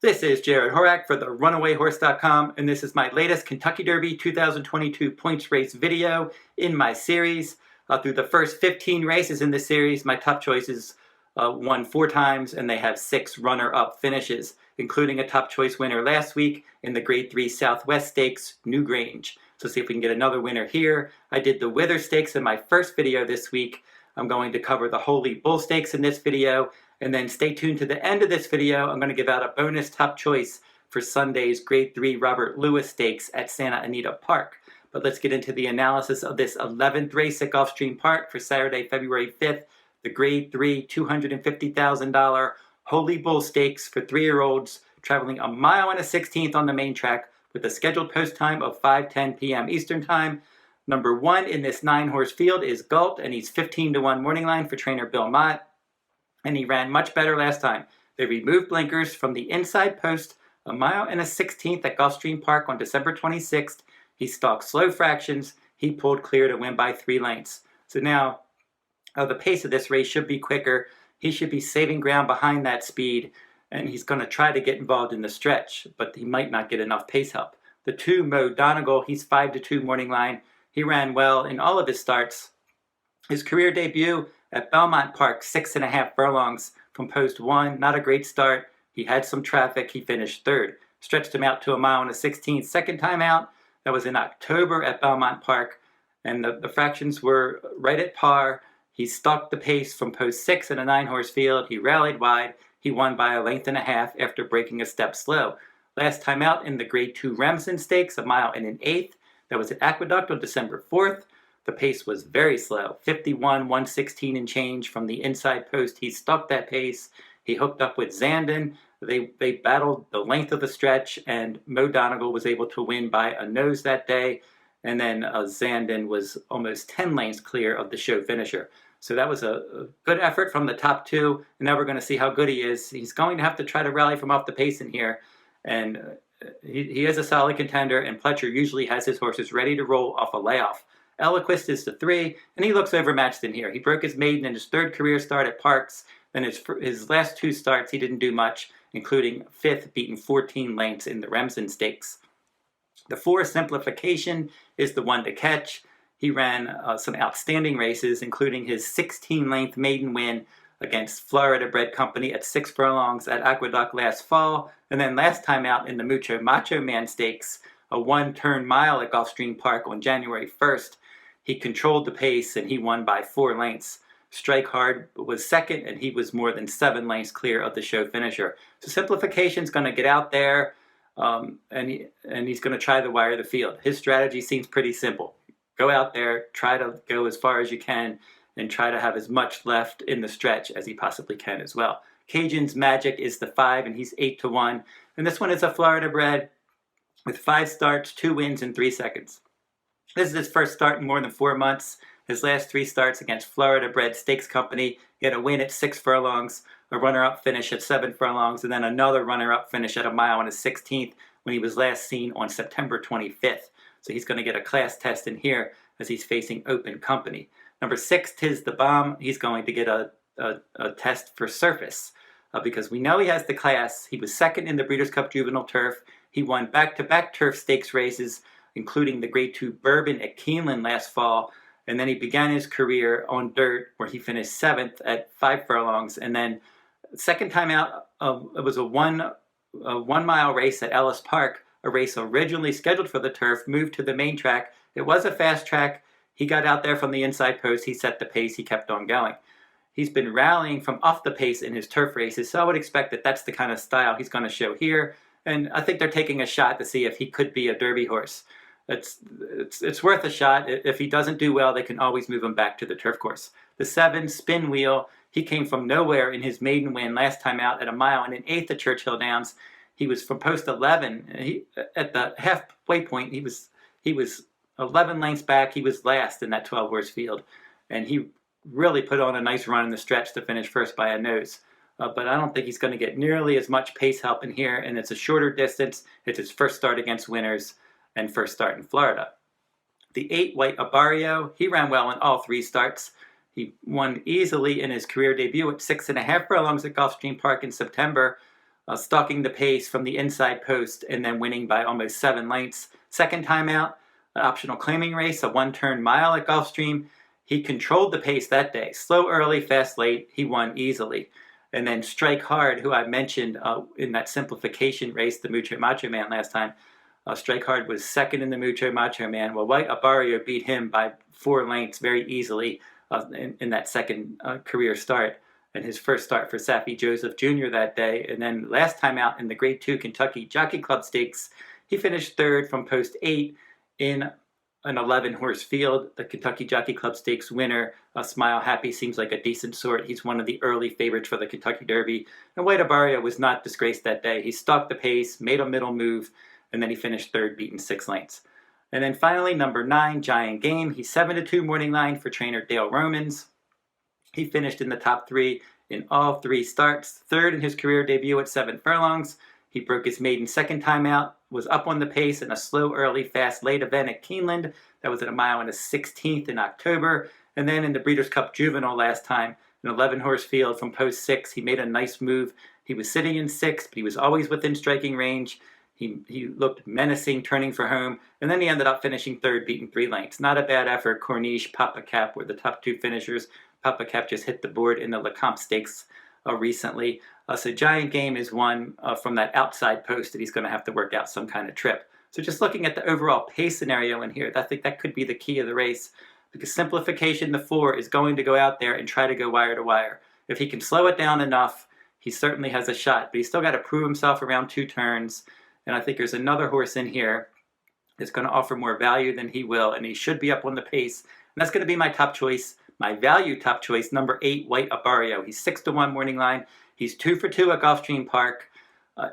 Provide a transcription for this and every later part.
This is Jarrod Horak for the RunawayHorse.com, and this is my latest Kentucky Derby 2022 points race video in my series. Through the first 15 races in this series, my top choices won 4 times, and they have 6 runner-up finishes, including a top choice winner last week in the Grade 3 Southwest Stakes, Newgrange. So see if we can get another winner here. I did the Wither Stakes in my first video this week. I'm going to cover the Holy Bull Stakes in this video. And then stay tuned to the end of this video. I'm going to give out a bonus top choice for Sunday's Grade 3 Robert Lewis Stakes at Santa Anita Park. But let's get into the analysis of this 11th race at Gulfstream Park for Saturday, February 5th, the Grade 3 $250,000 Holy Bull Stakes for 3-year-olds traveling 1 mile and a 16th on the main track with a scheduled post time of 5:10 p.m. Eastern Time. Number 1 in this 9-horse field is Galt, and he's 15-1 morning line for trainer Bill Mott. And he ran much better last time. They removed blinkers from the inside post 1 mile and a 16th at Gulfstream Park on December 26th. He stalked slow fractions. He pulled clear to win by 3 lengths. So now the pace of this race should be quicker. He should be saving ground behind that speed, and he's going to try to get involved in the stretch, but he might not get enough pace help. The 2 Donegal, he's 5-2 morning line. He ran well in all of his starts. His career debut at Belmont Park, 6.5 furlongs from post 1. Not a great start. He had some traffic. He finished 3rd. Stretched him out to 1 mile and a 16th. Second time out, that was in October at Belmont Park. And the fractions were right at par. He stalked the pace from post 6 in a 9-horse field. He rallied wide. He won by 1.5 lengths after breaking a step slow. Last time out in the Grade 2 Remsen Stakes, 1 mile and an 1/8. That was at Aqueduct on December 4th. The pace was very slow, 51-116 and change from the inside post. He stuck that pace. He hooked up with Zandon. They battled the length of the stretch, and Donegal was able to win by a nose that day. And then Zandon was almost 10 lengths clear of the show finisher. So that was a good effort from the top 2. And now we're going to see how good he is. He's going to have to try to rally from off the pace in here. And he is a solid contender, and Pletcher usually has his horses ready to roll off a layoff. Eloquist is the 3, and he looks overmatched in here. He broke his maiden in his 3rd career start at Parks. Then his last 2 starts, he didn't do much, including 5th, beating 14 lengths in the Remsen Stakes. The 4 Simplification is the one to catch. He ran some outstanding races, including his 16-length maiden win against Florida Bred Company at 6 furlongs at Aqueduct last fall. And then last time out in the Mucho Macho Man Stakes, a 1-turn mile at Gulfstream Park on January 1st. He controlled the pace, and he won by 4 lengths. Strike Hard was 2nd, and he was more than 7 lengths clear of the show finisher. So Simplification's going to get out there, and he's going to try to wire the field. His strategy seems pretty simple. Go out there, try to go as far as you can, and try to have as much left in the stretch as he possibly can as well. Cajun's Magic is the 5, and he's 8-1. And this one is a Florida bred with 5 starts, 2 wins in 3 seconds. This is his first start in more than 4 months. His last 3 starts against Florida Bred Stakes Company. He had a win at 6 furlongs, a runner-up finish at 7 furlongs, and then another runner-up finish at 1 mile and a 16th when he was last seen on September 25th. So he's going to get a class test in here as he's facing open company. Number 6, Tis the Bomb. He's going to get a test for surface because we know he has the class. He was 2nd in the Breeders' Cup Juvenile Turf. He won back-to-back turf stakes races, including the Grade 2 Bourbon at Keeneland last fall. And then he began his career on dirt, where he finished 7th at 5 furlongs. And then second time out, it was a 1-mile race at Ellis Park, a race originally scheduled for the turf, moved to the main track. It was a fast track. He got out there from the inside post. He set the pace. He kept on going. He's been rallying from off the pace in his turf races, so I would expect that that's the kind of style he's going to show here. And I think they're taking a shot to see if he could be a Derby horse. It's worth a shot. If he doesn't do well, they can always move him back to the turf course. The 7, Spin Wheel, he came from nowhere in his maiden win last time out at 1 mile and an 1/8 at Churchill Downs. He was from post 11. At the halfway point, he was 11 lengths back. He was last in that 12-horse field, and he really put on a nice run in the stretch to finish first by a nose. But I don't think he's going to get nearly as much pace help in here, and it's a shorter distance. It's his first start against winners and first start in Florida. The 8, White Abarrio, he ran well in all 3 starts. He won easily in his career debut at 6.5 furlongs at Gulfstream Park in September stalking the pace from the inside post and then winning by almost 7 lengths. Second time out, an optional claiming race, a 1-turn mile at Gulfstream. He controlled the pace that day. Slow early, fast late. He won easily. And then Strike Hard, who I mentioned in that Simplification race, the Mucho Macho Man last time. Strike Hard was second in the Mucho Macho Man. Well, White Abarrio beat him by 4 lengths very easily in that second career start. And his first start for Saffie Joseph Jr. that day. And then last time out in the Grade 2 Kentucky Jockey Club Stakes, he finished third from post 8 in an 11-horse field. The Kentucky Jockey Club Stakes winner, Smile Happy, seems like a decent sort. He's one of the early favorites for the Kentucky Derby. And White Abarrio was not disgraced that day. He stalked the pace, made a middle move, and then he finished third, beaten 6 lengths. And then finally, number 9, Giant Game. He's 7-2 morning line for trainer Dale Romans. He finished in the top 3 in all 3 starts, third in his career debut at 7 furlongs. He broke his maiden second time out, was up on the pace in a slow, early, fast, late event at Keeneland. That was at 1 mile and a 16th in October. And then in the Breeders' Cup Juvenile last time, an 11-horse field from post 6, he made a nice move. He was sitting in 6th, but he was always within striking range. He looked menacing, turning for home, and then he ended up finishing third, beaten 3 lengths. Not a bad effort. Corniche, Papa Cap were the top 2 finishers. Papa Cap just hit the board in the Lecomte Stakes recently. So Giant Game is one from that outside post that he's going to have to work out some kind of trip. So just looking at the overall pace scenario in here, I think that could be the key of the race, because Simplification, the 4, is going to go out there and try to go wire to wire. If he can slow it down enough, he certainly has a shot, but he's still got to prove himself around 2 turns. And I think there's another horse in here that's going to offer more value than he will, and he should be up on the pace. And that's going to be my top choice, my value top choice, number 8, White Abarrio. He's 6-1 morning line. He's 2 for 2 at Gulfstream Park,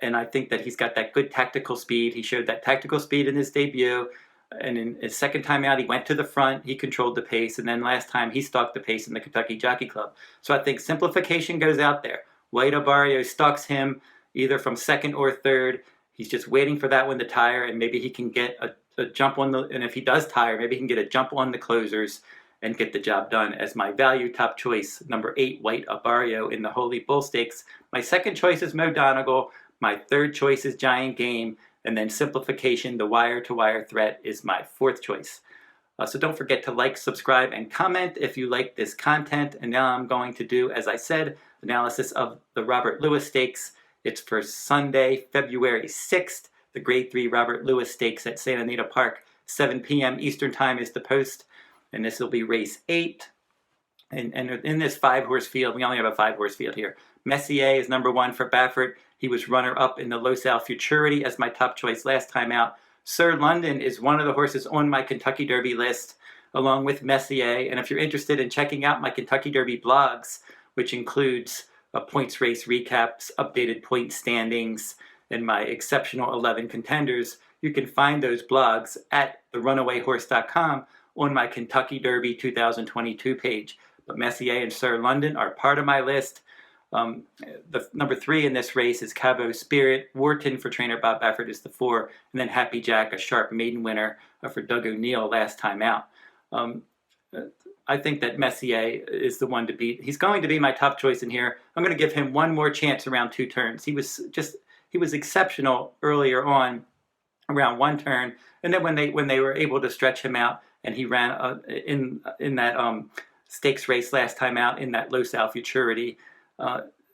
and I think that he's got that good tactical speed. He showed that tactical speed in his debut, and in his second time out, he went to the front. He controlled the pace, and then last time, he stalked the pace in the Kentucky Jockey Club. So I think Simplification goes out there. White Abarrio stalks him either from second or third. He's just waiting for that one to tire, and maybe he can get a jump on the, and if he does tire, maybe he can get a jump on the closers and get the job done as my value top choice, number 8, White Abarrio in the Holy Bull Stakes. My second choice is Mo Donegal. My third choice is Giant Game. And then Simplification, the wire-to-wire threat, is my 4th choice. So don't forget to like, subscribe, and comment if you like this content. And now I'm going to do, as I said, analysis of the Robert Lewis Stakes. It's for Sunday, February 6th, the Grade 3 Robert Lewis Stakes at Santa Anita Park. 7 p.m. Eastern Time is the post. And this will be race 8. And in this 5-horse field, we only have a 5-horse field here. Messier is number 1 for Baffert. He was runner-up in the Los Al Futurity as my top choice last time out. Sir London is one of the horses on my Kentucky Derby list, along with Messier. And if you're interested in checking out my Kentucky Derby blogs, which includes points race recaps, updated point standings, and my exceptional 11 contenders, you can find those blogs at theRunawayHorse.com on my Kentucky Derby 2022 page. But Messier and Sir London are part of my list. The number 3 in this race is Cabo Spirit. Wharton for trainer Bob Baffert is the 4. And then Happy Jack, a sharp maiden winner for Doug O'Neill last time out. I think that Messier is the one to beat. He's going to be my top choice in here. I'm going to give him one more chance around 2 turns. He was exceptional earlier on around 1 turn. And then when they were able to stretch him out, and he ran in that stakes race last time out in that Los Al Futurity,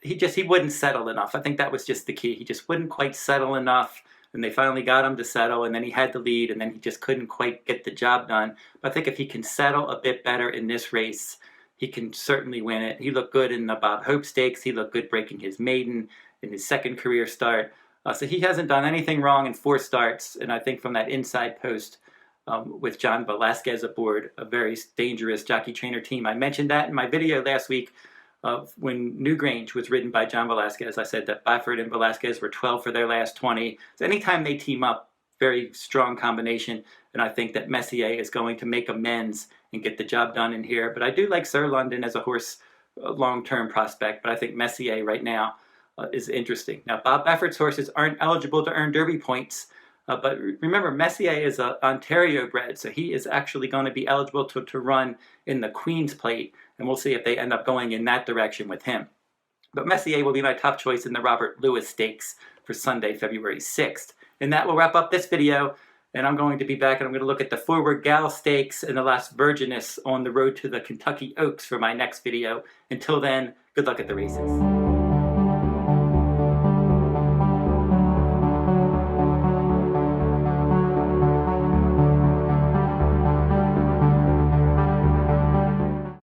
he wouldn't settle enough. I think that was just the key. He just wouldn't quite settle enough, and they finally got him to settle, and then he had the lead, and then he just couldn't quite get the job done. But I think if he can settle a bit better in this race, he can certainly win it. He looked good in the Bob Hope Stakes. He looked good breaking his maiden in his second career start. So he hasn't done anything wrong in 4 starts, and I think from that inside post, with John Velasquez aboard, a very dangerous jockey trainer team. I mentioned that in my video last week when Newgrange was ridden by John Velasquez. I said that Baffert and Velasquez were 12 for their last 20. So anytime they team up, very strong combination. And I think that Messier is going to make amends and get the job done in here. But I do like Sir London as a horse, a long-term prospect. But I think Messier right now is interesting. Now, Bob Baffert's horses aren't eligible to earn Derby points. But remember, Messier is an Ontario bred, so he is actually going to be eligible to run in the Queen's Plate, and we'll see if they end up going in that direction with him. But Messier will be my top choice in the Robert Lewis Stakes for Sunday, February 6th. And that will wrap up this video. And I'm going to be back and I'm going to look at the Forward Gal Stakes and the Last Virginess on the road to the Kentucky Oaks for my next video. Until then, good luck at the races.